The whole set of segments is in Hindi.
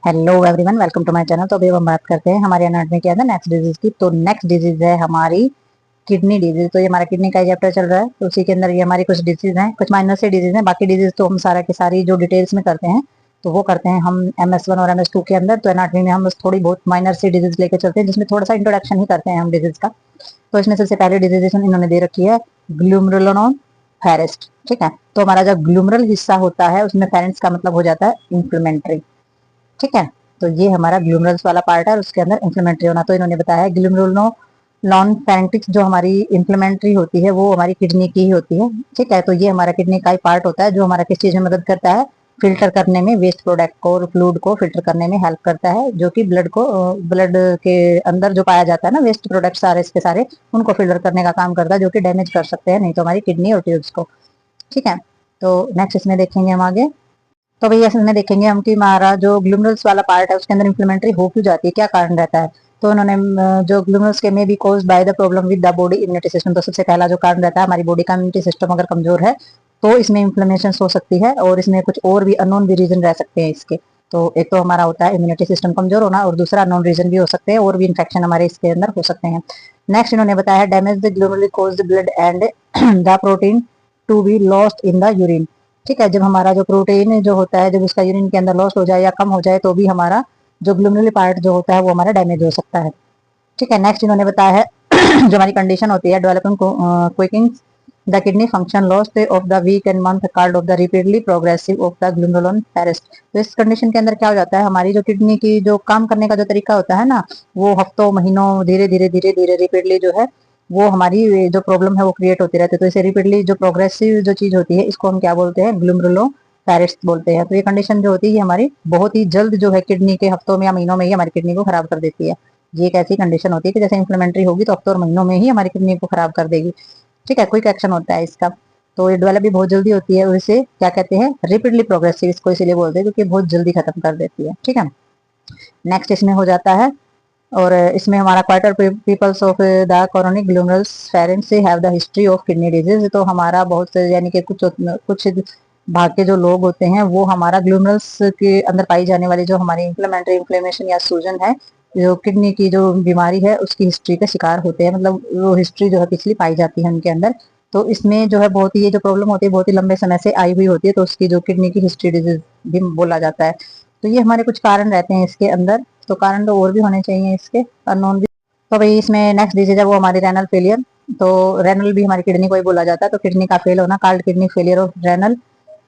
Hello everyone, welcome to my channel. तो अभी हम बात करते हैं हमारे एनाटॉमी के अंदर नेक्स्ट डिजीज की। तो नेक्स्ट डिजीज है हमारी किडनी डिजीज। तो ये हमारा किडनी का चैप्टर चल रहा है, तो उसी के अंदर ये हमारी कुछ डिजीज हैं, कुछ माइनर से डिजीज हैं। बाकी डिजीज तो हम सारा की सारी जो डिटेल्स में करते हैं तो वो करते हैं हम MS1 और MS2 के अंदर। तो एनाटॉमी में हम बस थोड़ी बहुत माइनर सी डिजीज लेके चलते हैं, जिसमें थोड़ा सा इंट्रोडक्शन ही करते हैं हम डिजीज का। तो इसमें सबसे पहले डिजीजेशन इन्होंने दे रखी है ग्लूमरुलोन फेरेस्ट। ठीक है, तो हमारा जो ग्लूमरल हिस्सा होता है उसमें फेरेंस का मतलब हो जाता है इन्फ्लेमेटरी। ठीक है, तो ये हमारा ग्लूमरल्स वाला पार्ट है और उसके अंदर इन्फ्लेमेटरी होना। तो इन्होंने बताया है ग्लूमरुलो नॉन फेरेंटिक्स जो हमारी इन्फ्लेमेटरी होती है वो हमारी किडनी की ही होती है। ठीक है, तो ये हमारा किडनी का ही पार्ट होता है जो हमारा किस चीज में मदद करता है, फिल्टर करने में, वेस्ट प्रोडक्ट को और फ्लूइड को फिल्टर करने में हेल्प करता है, जो कि ब्लड के अंदर जो पाया जाता है ना, वेस्ट प्रोडक्ट सारे इसके सारे, उनको फिल्टर करने का काम करता है, जो कि डैमेज कर सकते हैं नहीं तो हमारी किडनी और ट्यूब्स को। ठीक है, तो नेक्स्ट इसमें देखेंगे हम आगे। तो भैया इसमें देखेंगे हम कि हमारा जो ग्लूमरल्स वाला पार्ट है उसके अंदर इन्फ्लेमेटरी हो क्यों जाती है, क्या कारण रहता है। तो उन्होंने जो ग्लूमरल्स के में B caused by the problem with the body immunity system. तो सबसे पहला जो कारण रहता है, हमारी बॉडी का इम्यूनिटी सिस्टम अगर कमजोर है तो इसमें इन्फ्लेमेशन हो सकती है, और इसमें कुछ और भी अननोन भी रीजन रह सकते हैं इसके। तो एक तो हमारा होता है इम्यूनिटी सिस्टम कमजोर होना, और दूसरा अननोन रीजन भी हो सकते हैं, और भी इन्फेक्शन हमारे इसके अंदर हो सकते हैं। नेक्स्ट इन्होंने बताया है damage the glomeruli cause the blood and the protein to be lost in the urine. ठीक है, जब हमारा जो प्रोटीन जो होता है जब उसका यूरिन के अंदर लॉस हो जाए या कम हो जाए तो भी हमारा जो ग्लूमरुली पार्ट जो होता है वो हमारा डैमेज हो सकता है। ठीक है, नेक्स्ट इन्होंने बताया है जो हमारी कंडीशन होती है developing quickening the kidney function lost of the week and month card of the rapidly progressive of the glomerulonephritis. तो इस कंडीशन के अंदर क्या हो जाता है, हमारी जो किडनी की जो काम करने का जो तरीका होता है ना, वो हफ्तों महीनों धीरे धीरे रिपीडली जो है वो हमारी जो प्रॉब्लम है वो क्रिएट होती रहती है। तो इसे रिपीटली जो प्रोग्रेसिव जो चीज होती है इसको हम क्या बोलते हैं, ग्लूमरुलो फेरेस्ट बोलते हैं। तो ये कंडीशन जो होती है ये हमारी बहुत ही जल्द जो है किडनी के हफ्तों में या महीनों में ही हमारी किडनी को खराब कर देती है। ये एक ऐसी कंडीशन होती है कि जैसे इन्फ्लेमेटरी होगी तो हफ्तों और महीनों में ही हमारी किडनी को खराब कर देगी। ठीक है, क्विक एक्शन होता है इसका। तो ये डेवलप भी बहुत जल्दी होती है और इसे क्या कहते हैं, रिपीटली प्रोग्रेसिव इसको इसीलिए बोलते हैं क्योंकि बहुत जल्दी खत्म कर देती है। ठीक है, नेक्स्ट इसमें हो जाता है, और इसमें हमारा quarter peoples of the chronic ग्लूमरल्स फेरेंट से have the history of kidney disease. तो हमारा बहुत से यानी कि कुछ भाग के जो लोग होते हैं वो हमारा ग्लूमरल्स के अंदर पाई जाने वाली जो हमारी इन्फ्लेमेटरी इन्फ्लेमेशन या सूजन है, जो किडनी की जो बीमारी है उसकी हिस्ट्री का शिकार होते हैं, मतलब वो हिस्ट्री जो है पिछली पाई जाती है उनके अंदर। तो इसमें जो है बहुत ही ये जो प्रॉब्लम होती है बहुत ही लंबे समय से आई हुई होती है, तो उसकी जो किडनी की हिस्ट्री डिजीज भी बोला जाता है। तो ये हमारे कुछ कारण रहते हैं इसके अंदर, तो कारण तो और भी होने चाहिए इसके, अननोन भी। तो भाई इसमें नेक्स्ट डिजीज है वो हमारी रेनल फेलियर। तो रेनल भी हमारी किडनी को ही बोला जाता है, तो किडनी का फेल होना, card kidney failure of renal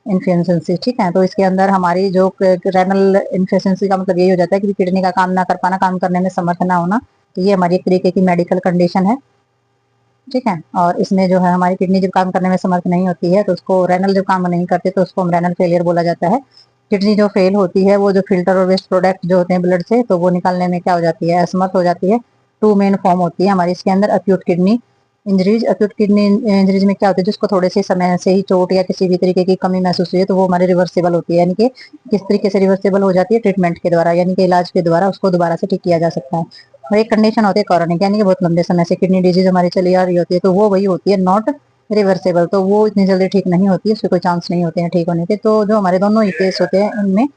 insufficiency. ठीक है, तो इसके अंदर हमारी जो रेनल इन्फिशियंसी का मतलब यही हो जाता है कि किडनी का काम ना कर पाना, काम करने में समर्थ ना होना। तो ये हमारी एक तरीके की मेडिकल कंडीशन है। ठीक है, और इसमें जो है हमारी किडनी जब काम करने में समर्थ नहीं होती है तो उसको रेनल जब काम नहीं करते तो उसको हम रेनल फेलियर बोला जाता है। किडनी जो फेल होती है वो जो फिल्टर और वेस्ट प्रोडक्ट जो होते हैं ब्लड से, तो वो निकालने में क्या हो जाती है, असमर्थ हो जाती है। टू मेन फॉर्म होती है हमारी इसके अंदर, acute kidney injuries. Acute kidney injuries में क्या होता है, जिसको थोड़े से समय से ही चोट या किसी भी तरीके की कमी महसूस हुई है तो वो हमारी रिवर्सिबल होती है। यानी कि किस तरीके से रिवर्सिबल हो जाती है, ट्रीटमेंट के द्वारा, यानी कि इलाज के द्वारा उसको दोबारा से ठीक किया जा सकता है। और एक कंडीशन होती है कॉरोनिक, यानी कि बहुत लंबे समय से किडनी डिजीज हमारी चली आ रही होती है, तो वो वही होती है नॉट रिवर्सेबल। तो वो इतनी जल्दी ठीक नहीं होती है, उसके कोई चांस नहीं होते हैं ठीक होने के। तो जो हमारे दोनों ही केस होते हैं उनमें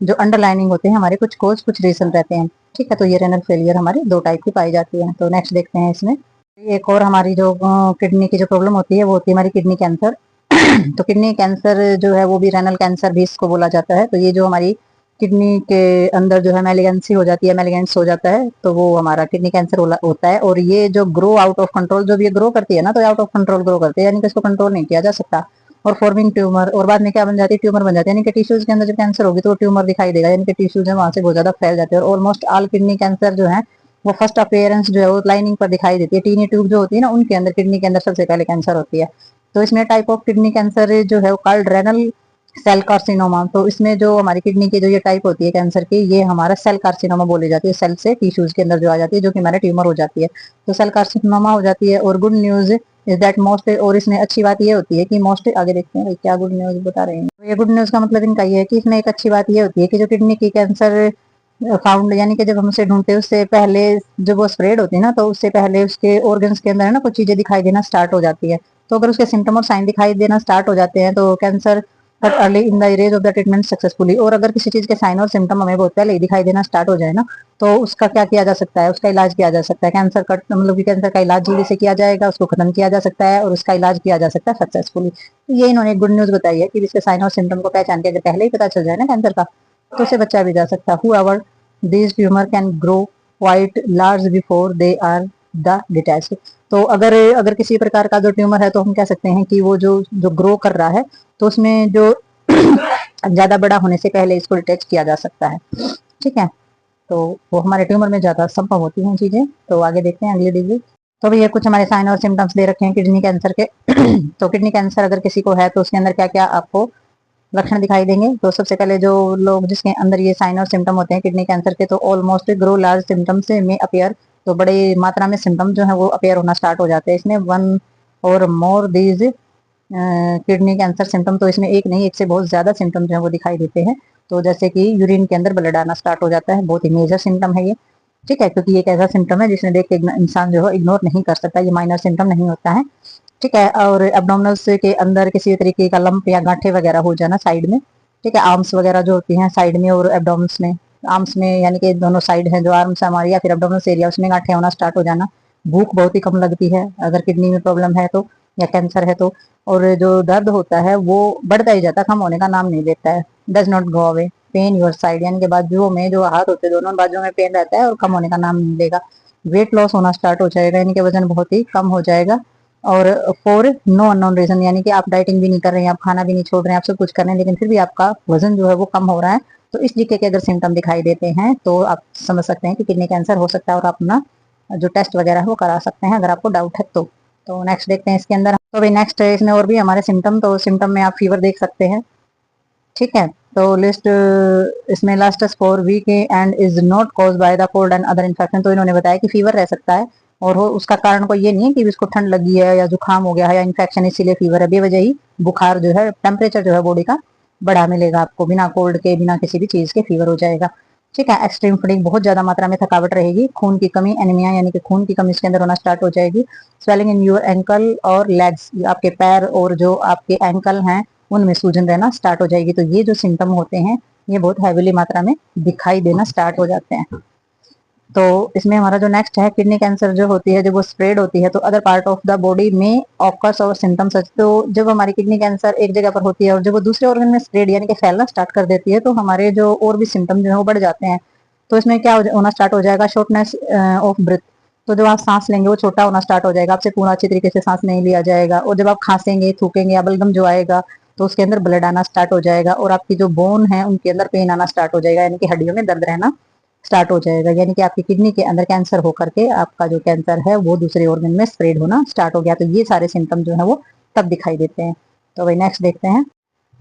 जो अंडरलाइनिंग होते हैं हमारे कुछ कोज कुछ रीजन रहते हैं। ठीक है, तो ये रेनल फेलियर हमारी दो टाइप की पाई जाती है। तो नेक्स्ट देखते हैं इसमें एक और हमारी जो किडनी की जो प्रॉब्लम होती है वो होती है हमारी किडनी कैंसर। तो किडनी कैंसर जो है वो भी रेनल कैंसर भी इसको बोला जाता है। तो ये जो हमारी किडनी के अंदर जो है मेलिगेंसी हो जाती है, मेलिगेंस हो जाता है, तो वो हमारा किडनी कैंसर होता है। और ये जो ग्रो आउट ऑफ कंट्रोल, जब ये ग्रो करती है ना तो आउट ऑफ कंट्रोल ग्रो करती है, यानी कि इसको कंट्रोल नहीं किया जा सकता। और फॉर्मिंग ट्यूमर, और बाद में क्या बन जाती है, ट्यूमर बन जाती है, यानी कि टिश्यूज के अंदर जब कैंसर होगी तो वो ट्यूमर दिखाई देगा, यानी कि टिश्यूज है वहां से बहुत ज्यादा फैल जाते हैं। और ऑलमोस्ट ऑल किडनी कैंसर जो है वो फर्स्ट अपीयरेंस जो है वो लाइनिंग पर दिखाई देती है, टीनी ट्यूब जो होती है ना उनके अंदर, किडनी के अंदर सबसे पहले कैंसर होती है। तो इसमें टाइप ऑफ किडनी कैंसर जो है वो कॉल्ड रेनल सेल कार्सिनोमा। तो इसमें जो हमारी किडनी की जो ये टाइप होती है कैंसर की, ये हमारा सेल कार्सिनोमा बोली जाती है, सेल से टिश्यूज के अंदर जो आ जाती है, जो कि हमारे ट्यूमर हो जाती है, तो सेल कार्सिनोमा हो जाती है। और good news is that most, और इसमें अच्छी बात ये होती है कि मोस्ट, आगे देखते हैं भाई क्या गुड न्यूज बता रहे हैं। तो ये गुड न्यूज का मतलब इनका ये है कि इसमें एक अच्छी बात ये होती है कि जो किडनी की कैंसर फाउंड, यानी कि जब हम उसे ढूंढते हैं उससे पहले जब वो स्प्रेड होती है ना, तो उससे पहले उसके ऑर्गन्स के अंदर है ना कुछ चीजें दिखाई देना स्टार्ट हो जाती है। तो अगर उसके सिम्टम और साइन दिखाई देना स्टार्ट हो जाते हैं तो cancer but early in the rage of the treatment successfully. और अगर किसी चीज के साइन और सिम्टम हमें बहुत पहले ही दिखाई देना स्टार्ट हो जाए ना, तो उसका क्या किया जा सकता है, उसका इलाज किया जा सकता है। कैंसर का मतलब कि कैंसर का इलाज जल्दी से किया जाएगा, उसको खत्म किया जा सकता है और उसका इलाज किया जा सकता है सक्सेसफुली। तो ये इन्होंने गुड न्यूज बताई है कि इसके साइन और सिम्टम को पहचान के अगर पहले ही पता चल जाए ना कैंसर का, तो उसे बचा भी जा सकता है। However this tumour can grow quite large before they are the detached. तो अगर अगर किसी प्रकार का जो ट्यूमर है, तो हम कह सकते हैं कि वो जो जो ग्रो कर रहा है, तो उसमें जो ज्यादा बड़ा होने से पहले इसको डिटेच किया जा सकता है। ठीक है, तो वो हमारे ट्यूमर में ज्यादा संभव होती हैं चीजें। तो आगे देखते हैं अगली डिजीज। तो भी ये कुछ हमारे साइन और सिम्टम्स दे रखे हैं किडनी कैंसर के। तो किडनी कैंसर अगर किसी को है, तो उसके अंदर क्या क्या आपको लक्षण दिखाई देंगे। तो सबसे पहले जो लोग जिसके अंदर ये साइन और सिम्टम होते हैं किडनी कैंसर के, तो ऑलमोस्ट ग्रो लार्ज सिम्टम्स में अपियर। तो बड़ी मात्रा में सिम्टम जो है वो अपियर होना स्टार्ट हो जाते हैं इसमें। वन और मोर दीज किडनी कैंसर सिम्टम, तो इसमें एक नहीं, एक से बहुत ज्यादा सिम्टम जो है वो दिखाई देते हैं। तो जैसे कि यूरिन के अंदर ब्लड आना स्टार्ट हो जाता है, बहुत ही मेजर सिम्टम है ये। ठीक है, क्योंकि ये एक ऐसा सिम्टम है जिसने देख के इंसान जो है इग्नोर नहीं कर सकता, ये माइनर सिम्टम नहीं होता है। ठीक है, और एब्डोमिनल्स के अंदर किसी तरीके का लंप या गांठे वगैरह हो जाना साइड में। ठीक है, आर्म्स वगैरह जो होती हैं साइड में और एब्डोमिनल्स में, आर्म्स में यानी कि दोनों साइड है जो आर्म्स हमारी या फिर एब्डोमिनल्स एरिया, उसमें गांठे होना स्टार्ट हो जाना। भूख बहुत ही कम लगती है अगर किडनी में प्रॉब्लम है तो, या कैंसर है तो। और जो दर्द होता है वो बढ़ता ही जाता है, कम होने का नाम नहीं लेता है। Does not go away. Pain your side, यानी कि बाजुओं में जो हाथ होते हैं दोनों बाजुओं में पेन रहता है और कम होने का नाम नहीं लेगा। वेट लॉस होना स्टार्ट हो जाएगा, यानी कि वजन बहुत ही कम हो जाएगा। और फॉर नो अननोन रीजन, यानी कि आप डाइटिंग भी नहीं कर रहे हैं, आप खाना भी नहीं छोड़ रहे हैं, आप सब कुछ कर रहे हैं, लेकिन फिर भी आपका वजन जो है वो कम हो रहा है। तो इस तरीके के अगर सिम्टम दिखाई देते हैं, तो आप समझ सकते हैं कि किडनी कैंसर हो सकता है, और आप अपना जो टेस्ट वगैरह है वो करा सकते हैं अगर आपको डाउट है तो नेक्स्ट देखते हैं इसके अंदर। तो भाई नेक्स्ट है इसमें और भी हमारे सिम्टम। तो सिम्टम में आप फीवर देख सकते हैं। ठीक है, तो लिस्ट इसमें lasts for week and is not cause by the cold and other infection. तो इन्होंने बताया कि फीवर रह सकता है, और वो उसका कारण कोई ये नहीं है कि इसको ठंड लगी है या जुकाम हो गया है या इन्फेक्शन इसीलिए फीवर है। बेवजह ही बुखार जो है, टेम्परेचर जो है बॉडी का बढ़ा मिलेगा आपको, बिना कोल्ड के बिना किसी भी चीज के फीवर हो जाएगा। ठीक है, एक्सट्रीम फटीग, बहुत ज्यादा मात्रा में थकावट रहेगी। खून की कमी, एनीमिया, यानी कि खून की कमी इसके अंदर होना स्टार्ट हो जाएगी। स्वेलिंग इन योर एंकल और लेग्स, आपके पैर और जो आपके एंकल हैं उनमें सूजन रहना स्टार्ट हो जाएगी। तो ये जो सिम्टम होते हैं ये बहुत हैवीली मात्रा में दिखाई देना स्टार्ट हो जाते हैं। तो इसमें हमारा जो नेक्स्ट है, किडनी कैंसर जो होती है, जब वो स्प्रेड होती है तो other part of the body में ऑकर्स और सिम्टम्स। तो जब हमारी किडनी कैंसर एक जगह पर होती है और जब वो दूसरे ऑर्गन में स्प्रेड यानी कि फैलना स्टार्ट कर देती है, तो हमारे जो और भी सिम्टम जो है वो बढ़ जाते हैं। तो इसमें क्या होना स्टार्ट हो जाएगा, शॉर्टनेस ऑफ ब्रेथ। तो जब आप सांस लेंगे वो छोटा होना स्टार्ट हो जाएगा, आपसे पूरा अच्छी तरीके से सांस नहीं लिया जाएगा। और जब आप खांसेंगे, थूकेंगे या बलगम जो आएगा, तो उसके अंदर ब्लड आना स्टार्ट हो जाएगा। और आपकी जो बोन है उनके अंदर पेन आना स्टार्ट हो जाएगा, यानी कि हड्डियों में दर्द रहना स्टार्ट हो जाएगा। यानी कि आपकी किडनी के अंदर कैंसर होकर के आपका जो कैंसर है वो दूसरे ऑर्गन में स्प्रेड होना स्टार्ट हो गया। तो ये सारे सिम्टम जो है वो तब दिखाई देते हैं। तो भाई नेक्स्ट देखते हैं।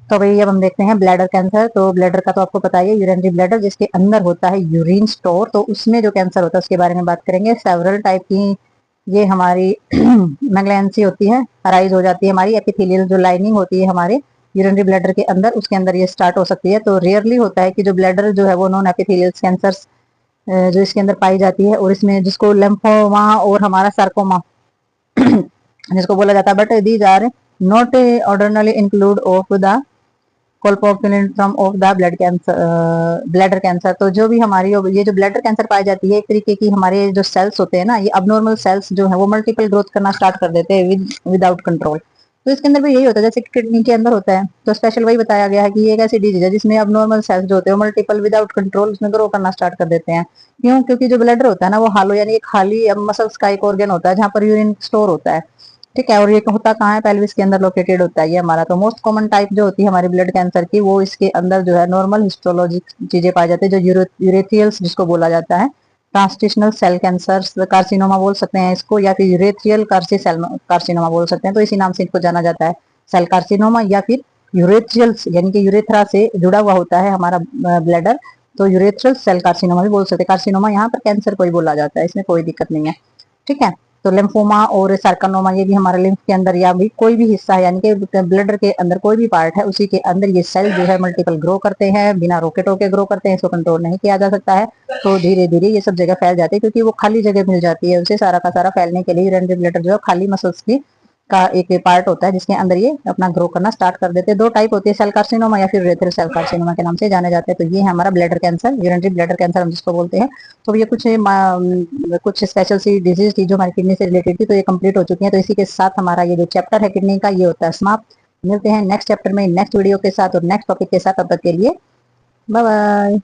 तो भाई अब हम देखते हैं ब्लैडर कैंसर। तो ब्लैडर का तो आपको पता ही है, यूरिनरी ब्लैडर, जिसके अंदर होता है यूरिन स्टोर। तो उसमें जो कैंसर होता है उसके बारे में बात करेंगे। सेवरल टाइप की ये हमारी मैग्लेंसी होती है, अराइज हो जाती है हमारी एपिथेलियल जो लाइनिंग होती है हमारे यूरिनरी ब्लैडर के अंदर, उसके अंदर ये स्टार्ट हो सकती है। तो रेयरली होता है कि जो ब्लैडर जो है वो नॉन एपिथेलियल कैंसर जो इसके अंदर पाई जाती है, और इसमें जिसको लिम्फोमा और हमारा सार्कोमा जिसको बोला जाता है, but these are not ordinarily include of the कोल्पोक्यूलिनम of the blood cancer, bladder cancer. तो जो भी हमारी ये जो ब्लैडर कैंसर पाई जाती है, एक तरीके की हमारे जो सेल्स होते हैं ना, ये अबनॉर्मल सेल्स जो है वो मल्टीपल ग्रोथ करना स्टार्ट कर देते हैं विदाउट कंट्रोल। तो इसके अंदर भी यही होता है जैसे किडनी के अंदर होता है। तो स्पेशल वही बताया गया है कि ये एक ऐसी डिजीज है जिसमें अबनॉर्मल सेल्स जो होते हैं मल्टीपल विदाउट कंट्रोल उसमें ग्रो करना स्टार्ट कर देते हैं। क्यों? क्योंकि जो ब्लैडर होता है ना वो हालो यानी खाली मसल्स का एक ऑर्गन होता है जहाँ पर यूरिन स्टोर होता है। ठीक है, और ये होता कहाँ है, पेल्विस के अंदर लोकेटेड होता है ये हमारा। तो मोस्ट कॉमन टाइप जो होती है हमारी ब्लड कैंसर की, वो इसके अंदर जो है नॉर्मल हिस्टोलॉजी चीजें पाई जाती है, जो यूरेथियल्स जिसको बोला जाता है, ट्रांसटिशनल सेल कैंसर कार्सिनोमा बोल सकते हैं इसको, या फिर यूरेथ्रियल कार्सिनोमा बोल सकते हैं। तो इसी नाम से इसको जाना जाता है, सेल कार्सिनोमा या फिर यूरेथ्रियल्स, यानी कि यूरेथ्रा से जुड़ा हुआ होता है हमारा ब्लैडर। तो यूरेथ्रल सेल कार्सिनोमा भी बोल सकते हैं। कार्सिनोमा यहाँ पर कैंसर को ही बोला जाता है, इसमें कोई दिक्कत नहीं है। ठीक है, तो लिम्फोमा और सार्कोनोमा ये भी हमारे लिम्फ के अंदर या भी कोई भी हिस्सा है, यानी कि ब्लड के अंदर कोई भी पार्ट है उसी के अंदर ये सेल जो है मल्टीपल ग्रो करते हैं, बिना रोके टोके ग्रो करते हैं, इसको कंट्रोल नहीं किया जा सकता है। तो धीरे धीरे ये सब जगह फैल जाती है, क्योंकि वो खाली जगह मिल जाती है उसे सारा का सारा फैलने के लिए। यूरिनरी ब्लैडर जो है खाली मसल्स की का एक पार्ट होता है जिसके अंदर ये अपना ग्रो करना स्टार्ट कर देते हैं। दो टाइप होती है, सेल कार्सिनोमा या फिर रेथल सेल कार्सिनोमा के नाम से जाने जाते हैं। तो ये है हमारा bladder cancer, urinary bladder cancer हम जिसको बोलते हैं। तो ये कुछ स्पेशल सी डिजीज थी जो हमारी किडनी से रिलेटेड थी, तो ये कंप्लीट हो चुकी है। तो इसी के साथ हमारा ये जो चैप्टर है किडनी का ये होता है समाप्त। मिलते हैं नेक्स्ट चैप्टर में नेक्स्ट वीडियो के साथ और नेक्स्ट टॉपिक के साथ। तब तक के लिए बाय बाय।